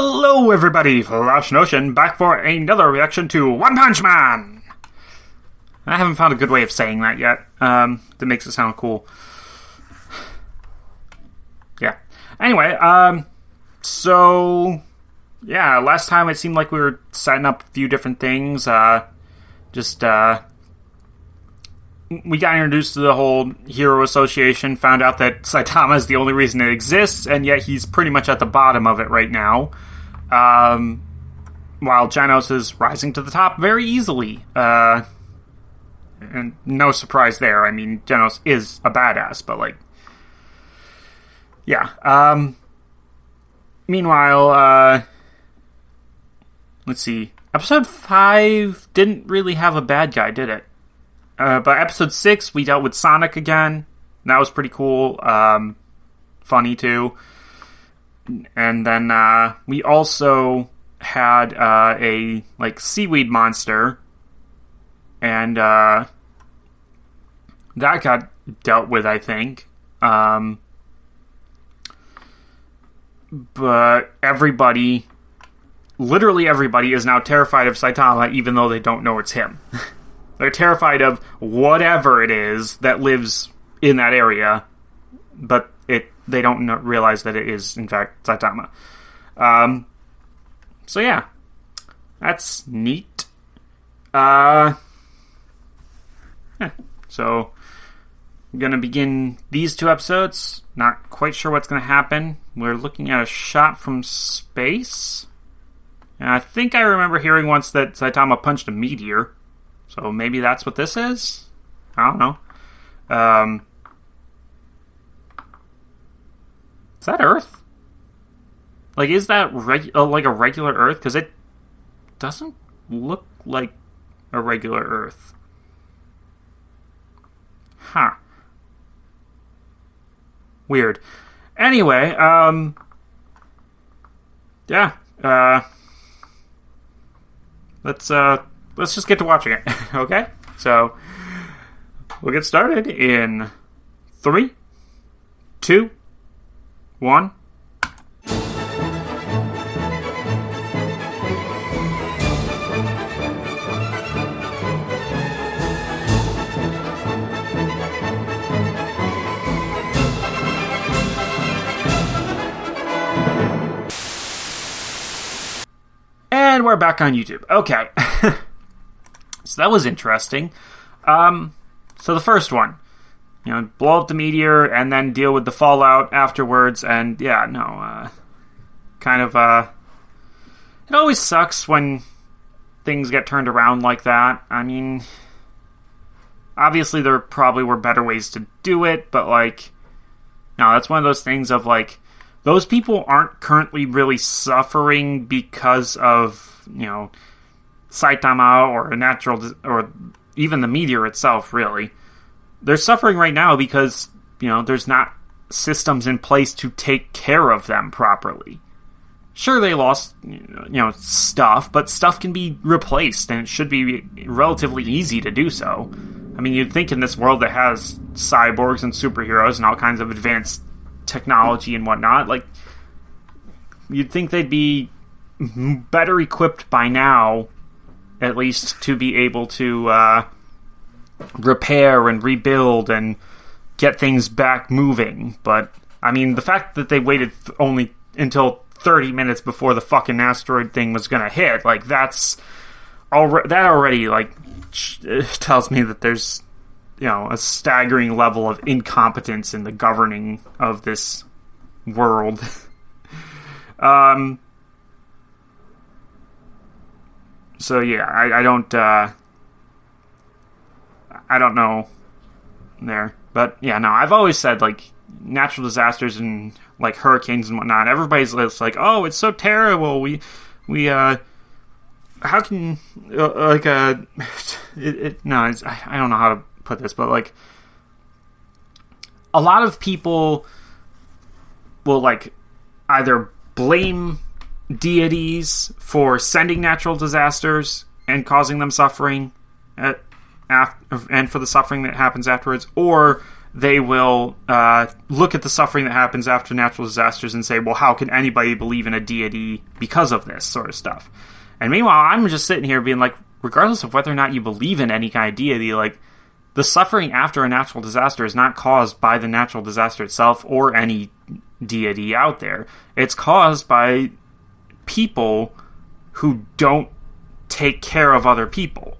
Hello everybody, Flash Notion back for another reaction to One Punch Man! I haven't found a good way of saying that yet, that makes it sound cool. Yeah. Anyway, so, yeah, last time it seemed like we were setting up a few different things, we got introduced to the whole Hero Association, found out that Saitama is the only reason it exists, and yet he's pretty much at the bottom of it right now. While Genos is rising to the top very easily. And no surprise there. I mean, Genos is a badass, but like... Yeah. Meanwhile, let's see. Episode 5 didn't really have a bad guy, did it? But episode 6, we dealt with Sonic again. That was pretty cool. Funny, too. And then, we also had, a, like, seaweed monster. And, that got dealt with, I think. But everybody, literally everybody, is now terrified of Saitama, even though they don't know it's him. They're terrified of whatever it is that lives in that area, but they don't realize that it is, in fact, Saitama. So yeah, that's neat. Yeah. So, I'm going to begin these two episodes. Not quite sure what's going to happen. We're looking at a shot from space. And I think I remember hearing once that Saitama punched a meteor. So maybe that's what this is? I don't know. Is that Earth? Like, is that like a regular Earth? Because it doesn't look like a regular Earth. Huh. Weird. Anyway, yeah. Let's just get to watching it, okay? So, we'll get started in 3, 2, 1. And we're back on YouTube. Okay. So that was interesting. So the first one, blow up the meteor and then deal with the fallout afterwards. And yeah, no, it always sucks when things get turned around like that. I mean, obviously there probably were better ways to do it, but like, no, that's one of those things of like, those people aren't currently really suffering because of, Saitama or a natural, or even the meteor itself, really. They're suffering right now because, there's not systems in place to take care of them properly. Sure, they lost, stuff, but stuff can be replaced, and it should be relatively easy to do so. I mean, you'd think in this world that has cyborgs and superheroes and all kinds of advanced technology and whatnot, like, you'd think they'd be better equipped by now, at least, to be able to repair and rebuild and get things back moving. But, I mean, the fact that they waited only until 30 minutes before the fucking asteroid thing was gonna hit, like, that already, like, tells me that there's, a staggering level of incompetence in the governing of this world. So yeah, I don't know there, but yeah, no, I've always said, like, natural disasters and like hurricanes and whatnot, everybody's like, oh, it's so terrible, we how can I don't know how to put this, but like, a lot of people will like either blame deities for sending natural disasters and causing them suffering and for the suffering that happens afterwards, or they will look at the suffering that happens after natural disasters and say, well, how can anybody believe in a deity because of this sort of stuff? And meanwhile, I'm just sitting here being like, regardless of whether or not you believe in any kind of deity, like, the suffering after a natural disaster is not caused by the natural disaster itself or any deity out there. It's caused by people who don't take care of other people.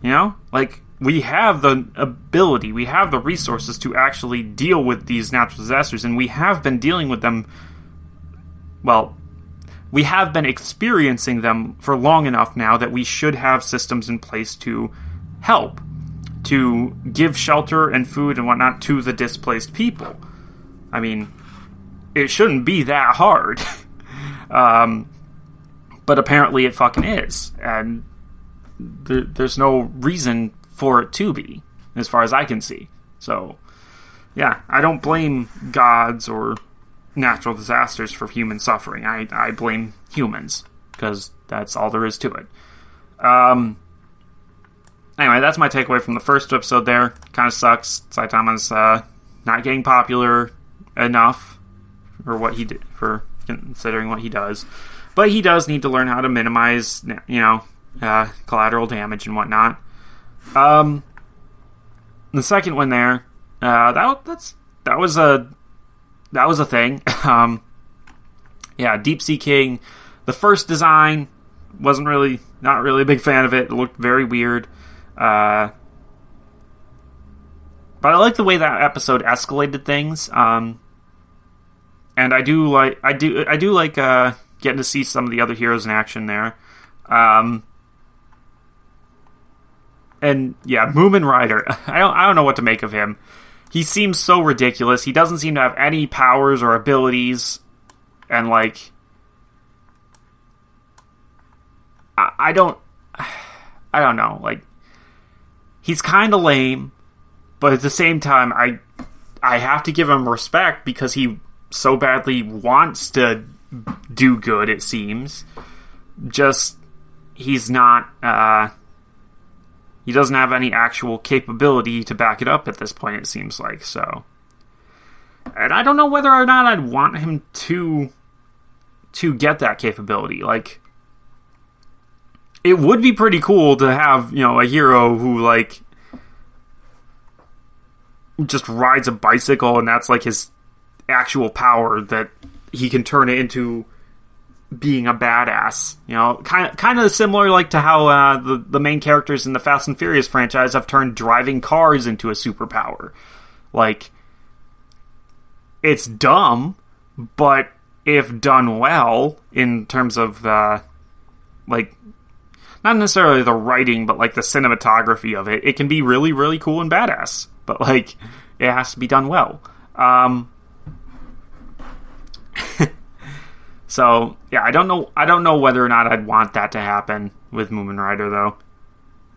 You know? Like, we have the ability, we have the resources to actually deal with these natural disasters, and we have been dealing with them, well, we have been experiencing them for long enough now that we should have systems in place to help, to give shelter and food and whatnot to the displaced people. I mean, it shouldn't be that hard. But apparently it fucking is. And there's no reason for it to be, as far as I can see. So, yeah, I don't blame gods or natural disasters for human suffering. I blame humans, because that's all there is to it. Anyway, that's my takeaway from the first episode there. Kind of sucks. Saitama's not getting popular enough for what he did, for considering what he does. But he does need to learn how to minimize, collateral damage and whatnot. The second one there, that was a thing. Deep Sea King. The first design not really a big fan of it. It looked very weird. But I like the way that episode escalated things. And I do like getting to see some of the other heroes in action there. And yeah, Moomin Rider. I don't know what to make of him. He seems so ridiculous. He doesn't seem to have any powers or abilities, and like, I don't know. Like, he's kind of lame, but at the same time, I have to give him respect because he so badly wants to do good. It seems, just he's not. He doesn't have any actual capability to back it up at this point, it seems like, so. And I don't know whether or not I'd want him to get that capability. Like, it would be pretty cool to have, a hero who, like, just rides a bicycle and that's, like, his actual power, that he can turn it into being a badass, kind of similar like to how the main characters in the Fast and Furious franchise have turned driving cars into a superpower. Like, it's dumb, but if done well in terms of like, not necessarily the writing, but like the cinematography of it, it can be really, really cool and badass. But like, it has to be done well. So, yeah, I don't know whether or not I'd want that to happen with Moomin Rider, though.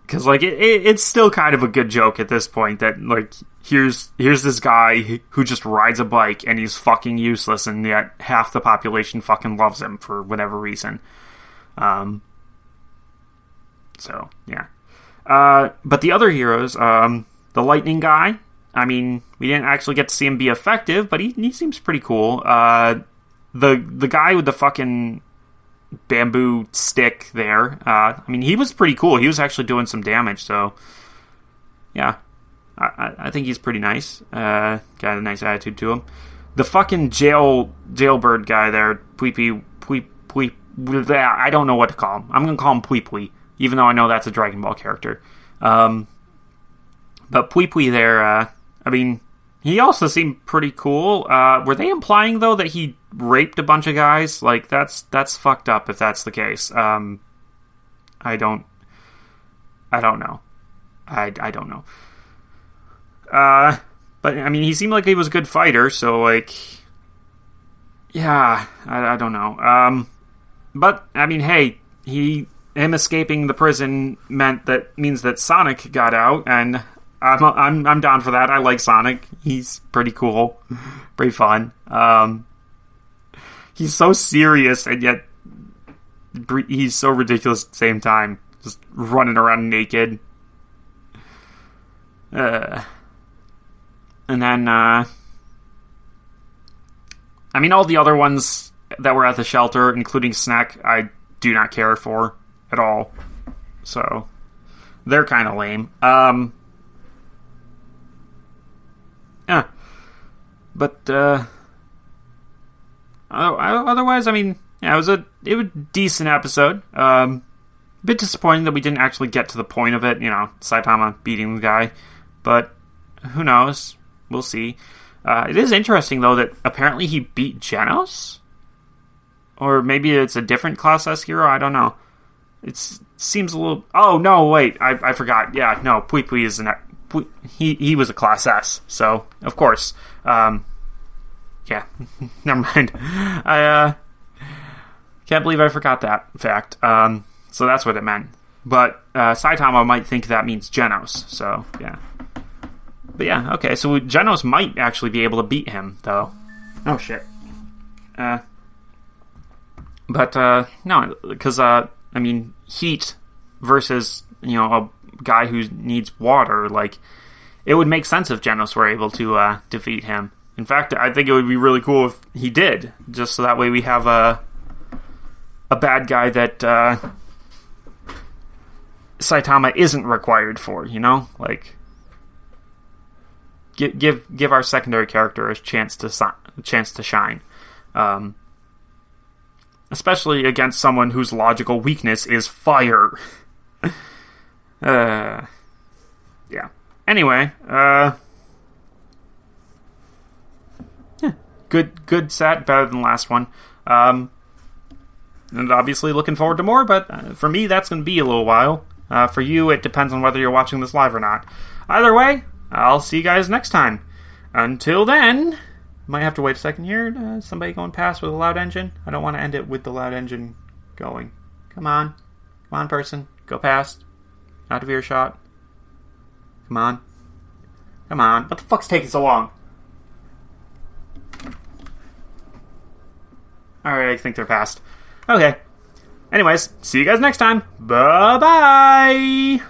Because, like, it's still kind of a good joke at this point that, like, here's this guy who just rides a bike and he's fucking useless, and yet half the population fucking loves him for whatever reason. So, yeah. But the other heroes, the Lightning guy, I mean, we didn't actually get to see him be effective, but he seems pretty cool. The guy with the fucking bamboo stick there, I mean, he was pretty cool. He was actually doing some damage, so yeah, I think he's pretty nice. Got a nice attitude to him. The fucking jailbird guy there, Pui, I don't know what to call him. I'm gonna call him Pui, even though I know that's a Dragon Ball character. But Pui there, I mean, he also seemed pretty cool. Were they implying, though, that he raped a bunch of guys? Like, that's fucked up if that's the case. I don't know. I don't know. But, I mean, he seemed like he was a good fighter, so, like, yeah, I don't know. But, I mean, hey, him escaping the prison means that Sonic got out, and I'm down for that. I like Sonic. He's pretty cool. Pretty fun. He's so serious, and yet he's so ridiculous at the same time. Just running around naked. And then, I mean, all the other ones that were at the shelter, including Snack, I do not care for at all. So, they're kind of lame. Yeah. But, otherwise, I mean, yeah, it was a decent episode. A bit disappointing that we didn't actually get to the point of it, Saitama beating the guy. But, who knows? We'll see. It is interesting, though, that apparently he beat Genos? Or maybe it's a different Class S hero? I don't know. It seems a little... Oh, no, wait. I forgot. Yeah, no, Pui Pui is he was a Class S, so, of course. Yeah, never mind. I can't believe I forgot that fact. So that's what it meant. But Saitama might think that means Genos, so, yeah. But yeah, okay, so Genos might actually be able to beat him, though. Oh, shit. But, no, because, I mean, heat versus, a guy who needs water, like, it would make sense if Genos were able to defeat him. In fact, I think it would be really cool if he did, just so that way we have a bad guy that Saitama isn't required for, like... Give our secondary character a chance to shine, especially against someone whose logical weakness is fire. Yeah. Anyway, yeah. Good set, better than the last one. And obviously looking forward to more. But for me, that's going to be a little while. For you, it depends on whether you're watching this live or not. Either way. I'll see you guys next time. Until then, might have to wait a second here. Somebody going past with a loud engine? I don't want to end it with the loud engine going. Come on, person. Go past. Out of earshot. Come on. What the fuck's taking so long? Alright, I think they're past. Okay. Anyways, see you guys next time. Bye-bye!